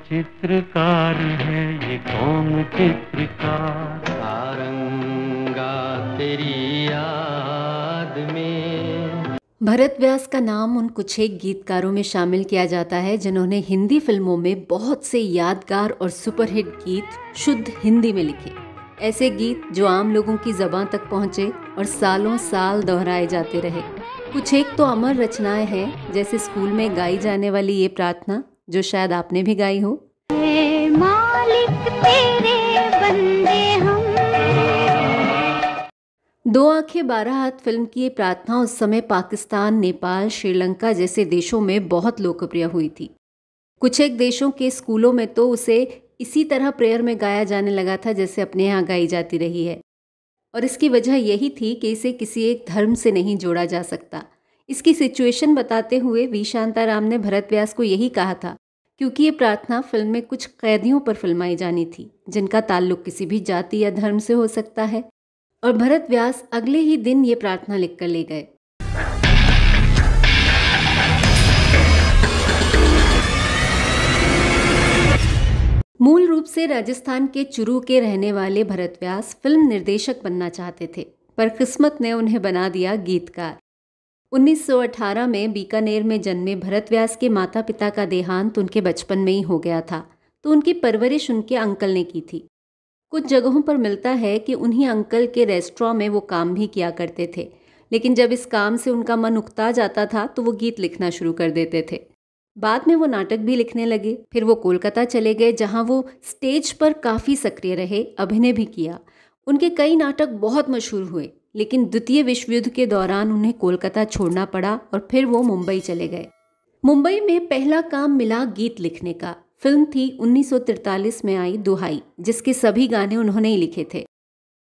चित्रकार है ये कौन चित्रकार। सारंगा तेरी याद में। भरत व्यास का नाम उन कुछ एक गीतकारों में शामिल किया जाता है जिन्होंने हिंदी फिल्मों में बहुत से यादगार और सुपरहिट गीत शुद्ध हिंदी में लिखे। ऐसे गीत जो आम लोगों की ज़बान तक पहुँचे और सालों साल दोहराए जाते रहे। कुछ एक तो अमर रचनाएं हैं, जैसे स्कूल में गाई जाने वाली ये प्रार्थना जो शायद आपने भी गाई हो। मालिक तेरे बंदे हम। दो आंखें 12 हाथ फिल्म की ये प्रार्थना उस समय पाकिस्तान, नेपाल, श्रीलंका जैसे देशों में बहुत लोकप्रिय हुई थी। कुछ एक देशों के स्कूलों में तो उसे इसी तरह प्रेयर में गाया जाने लगा था जैसे अपने यहाँ गाई जाती रही है। और इसकी वजह यही थी कि इसे किसी एक धर्म से नहीं जोड़ा जा सकता। इसकी सिचुएशन बताते हुए वी शांताराम ने भरत व्यास को यही कहा था, क्योंकि ये प्रार्थना फिल्म में कुछ कैदियों पर फिल्माई जानी थी जिनका ताल्लुक किसी भी जाति या धर्म से हो सकता है। और भरत व्यास अगले ही दिन ये प्रार्थना लिखकर ले गए। मूल रूप से राजस्थान के चुरू के रहने वाले भरत व्यास फिल्म निर्देशक बनना चाहते थे, पर किस्मत ने उन्हें बना दिया गीतकार। 1918 में बीकानेर में जन्मे भरत व्यास के माता पिता का देहांत उनके बचपन में ही हो गया था, तो उनकी परवरिश उनके अंकल ने की थी। कुछ जगहों पर मिलता है कि उन्हीं अंकल के रेस्टोरेंट में वो काम भी किया करते थे, लेकिन जब इस काम से उनका मन उकता जाता था तो वो गीत लिखना शुरू कर देते थे। बाद में वो नाटक भी लिखने लगे। फिर वो कोलकाता चले गए, जहाँ वो स्टेज पर काफ़ी सक्रिय रहे, अभिनय भी किया। उनके कई नाटक बहुत मशहूर हुए, लेकिन द्वितीय विश्व युद्ध के दौरान उन्हें कोलकाता छोड़ना पड़ा और फिर वो मुंबई चले गए। मुंबई में पहला काम मिला गीत लिखने का। फिल्म थी 1943 में आई दुहाई, जिसके सभी गाने उन्होंने ही लिखे थे।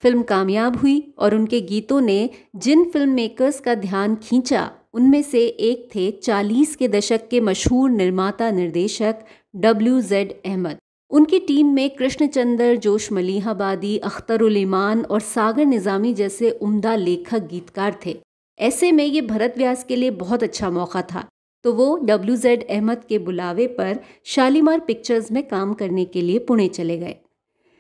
फिल्म कामयाब हुई और उनके गीतों ने जिन फिल्म मेकर्स का ध्यान खींचा उनमें से एक थे 40 के दशक के मशहूर निर्माता निर्देशक WZ अहमद। उनकी टीम में कृष्णचंद्र, जोश मलिहाबादी, अख्तर उल ईमान और सागर निज़ामी जैसे उम्दा लेखक गीतकार थे। ऐसे में ये भरत व्यास के लिए बहुत अच्छा मौका था, तो वो WZ अहमद के बुलावे पर शालीमार पिक्चर्स में काम करने के लिए पुणे चले गए।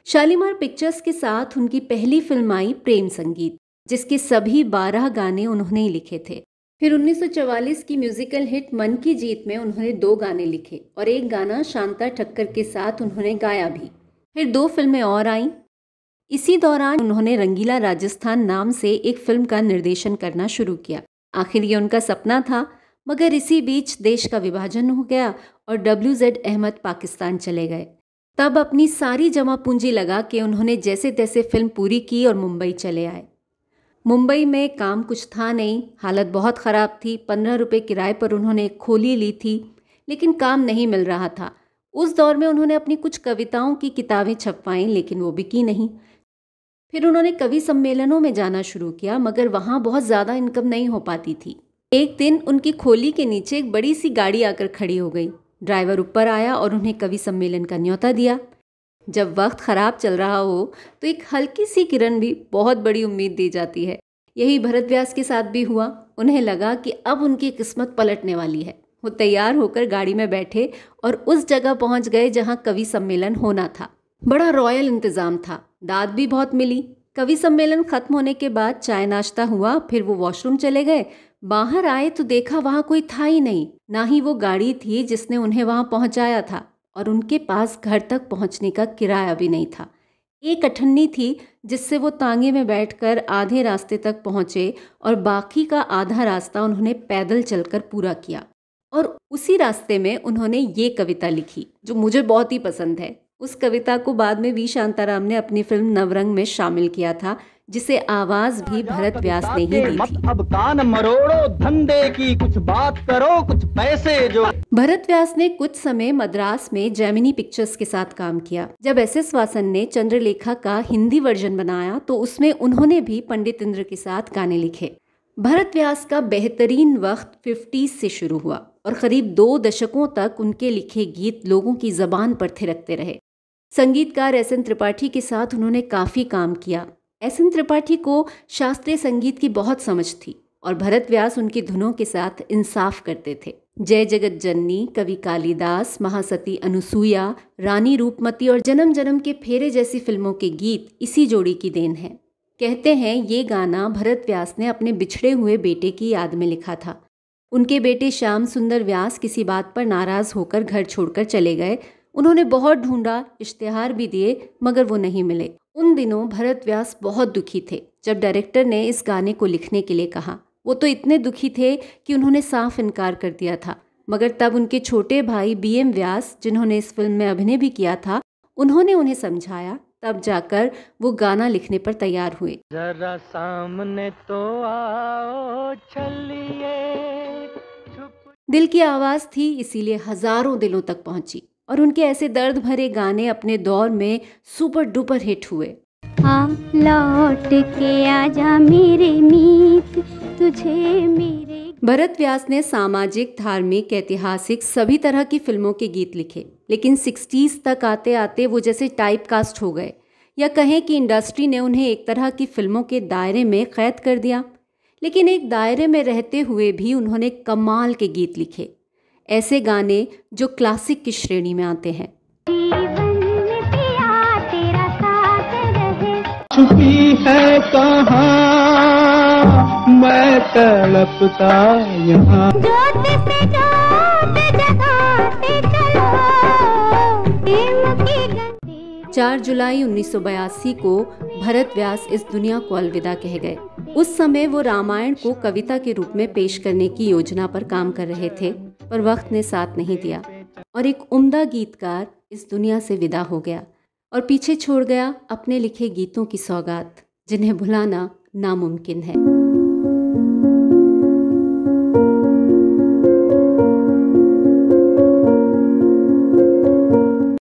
शालीमार पिक्चर्स के साथ उनकी पहली फिल्म आई प्रेम संगीत, जिसके सभी 12 गाने उन्होंने ही लिखे थे। फिर 1944 की म्यूजिकल हिट मन की जीत में उन्होंने 2 गाने लिखे और एक गाना शांता ठक्कर के साथ उन्होंने गाया भी। फिर 2 फिल्में और आईं। इसी दौरान उन्होंने रंगीला राजस्थान नाम से एक फिल्म का निर्देशन करना शुरू किया। आखिर ये उनका सपना था, मगर इसी बीच देश का विभाजन हो गया और WZ अहमद पाकिस्तान चले गए। तब अपनी सारी जमा पूंजी लगा के उन्होंने जैसे तैसे फिल्म पूरी की और मुंबई चले आए। मुंबई में काम कुछ था नहीं, हालत बहुत ख़राब थी। 15 रुपये किराए पर उन्होंने एक खोली ली थी, लेकिन काम नहीं मिल रहा था। उस दौर में उन्होंने अपनी कुछ कविताओं की किताबें छपवाईं, लेकिन वो बिकी नहीं। फिर उन्होंने कवि सम्मेलनों में जाना शुरू किया, मगर वहाँ बहुत ज़्यादा इनकम नहीं हो पाती थी। एक दिन उनकी खोली के नीचे एक बड़ी सी गाड़ी आकर खड़ी हो गई। ड्राइवर ऊपर आया और उन्हें कवि सम्मेलन का न्योता दिया। जब वक्त ख़राब चल रहा हो तो एक हल्की सी किरण भी बहुत बड़ी उम्मीद दी जाती है। यही भरत व्यास के साथ भी हुआ। उन्हें लगा कि अब उनकी किस्मत पलटने वाली है। वो तैयार होकर गाड़ी में बैठे और उस जगह पहुंच गए जहां कवि सम्मेलन होना था। बड़ा रॉयल इंतज़ाम था, दाद भी बहुत मिली। कवि सम्मेलन खत्म होने के बाद चाय नाश्ता हुआ, फिर वो वॉशरूम चले गए। बाहर आए तो देखा वहाँ कोई था ही नहीं, ना ही वो गाड़ी थी जिसने उन्हें वहाँ पहुँचाया था, और उनके पास घर तक पहुँचने का किराया भी नहीं था। एक अठन्नी थी जिससे वो तांगे में बैठकर आधे रास्ते तक पहुँचे और बाकी का आधा रास्ता उन्होंने पैदल चलकर पूरा किया। और उसी रास्ते में उन्होंने ये कविता लिखी जो मुझे बहुत ही पसंद है। उस कविता को बाद में वी शांताराम ने अपनी फिल्म नवरंग में शामिल किया था, जिसे आवाज भी भरत व्यास ने ही दी थी। अब कान मरोड़ो, धंधे की कुछ बात करो, कुछ पैसे जो। भरत व्यास ने कुछ समय मद्रास में जेमिनी पिक्चर्स के साथ काम किया। जब SS वासन ने चंद्रलेखा का हिंदी वर्जन बनाया तो उसमें उन्होंने भी पंडित इंद्र के साथ गाने लिखे। भरत व्यास का बेहतरीन वक्त 50s से शुरू हुआ और करीब 2 दशकों तक उनके लिखे गीत लोगों की जबान पर थिरकते रहे। संगीतकार SN त्रिपाठी के साथ उन्होंने काफ़ी काम किया। SN त्रिपाठी को शास्त्रीय संगीत की बहुत समझ थी और भरत व्यास उनकी धुनों के साथ इंसाफ करते थे। जय जगत जननी, कवि कालिदास, महासती अनुसुईया, रानी रूपमती और जन्म जन्म के फेरे जैसी फिल्मों के गीत इसी जोड़ी की देन है। कहते हैं ये गाना भरत व्यास ने अपने बिछड़े हुए बेटे की याद में लिखा था। उनके बेटे श्याम सुंदर व्यास किसी बात पर नाराज होकर घर छोड़कर चले गए। उन्होंने बहुत ढूंढा, इश्तिहार भी दिए, मगर वो नहीं मिले। उन दिनों भरत व्यास बहुत दुखी थे। जब डायरेक्टर ने इस गाने को लिखने के लिए कहा, वो तो इतने दुखी थे कि उन्होंने साफ इनकार कर दिया था। मगर तब उनके छोटे भाई BM व्यास, जिन्होंने इस फिल्म में अभिनय भी किया था, उन्होंने उन्हें समझाया। तब जाकर वो गाना लिखने पर तैयार हुए। जरा सामने तो आओ चलिए। दिल की आवाज़ थी, इसीलिए हजारों दिलों तक पहुंची और उनके ऐसे दर्द भरे गाने अपने दौर में सुपर डुपर हिट हुए। हाँ लौट के आजा मेरे मीत, तुझे मेरे। भरत व्यास ने सामाजिक, धार्मिक, ऐतिहासिक सभी तरह की फिल्मों के गीत लिखे, लेकिन 60s तक आते आते वो जैसे टाइप कास्ट हो गए, या कहें कि इंडस्ट्री ने उन्हें एक तरह की फिल्मों के दायरे में कैद कर दिया। लेकिन एक दायरे में रहते हुए भी उन्होंने कमाल के गीत लिखे, ऐसे गाने जो क्लासिक की श्रेणी में आते हैं। छुपी है कहाँ मैं तड़पता यहाँ, 4 जुलाई 1982 को भरत व्यास इस दुनिया को अलविदा कह गए। उस समय वो रामायण को कविता के रूप में पेश करने की योजना पर काम कर रहे थे, पर वक्त ने साथ नहीं दिया और एक उम्दा गीतकार इस दुनिया से विदा हो गया और पीछे छोड़ गया अपने लिखे गीतों की सौगात, जिन्हें भुलाना नामुमकिन है।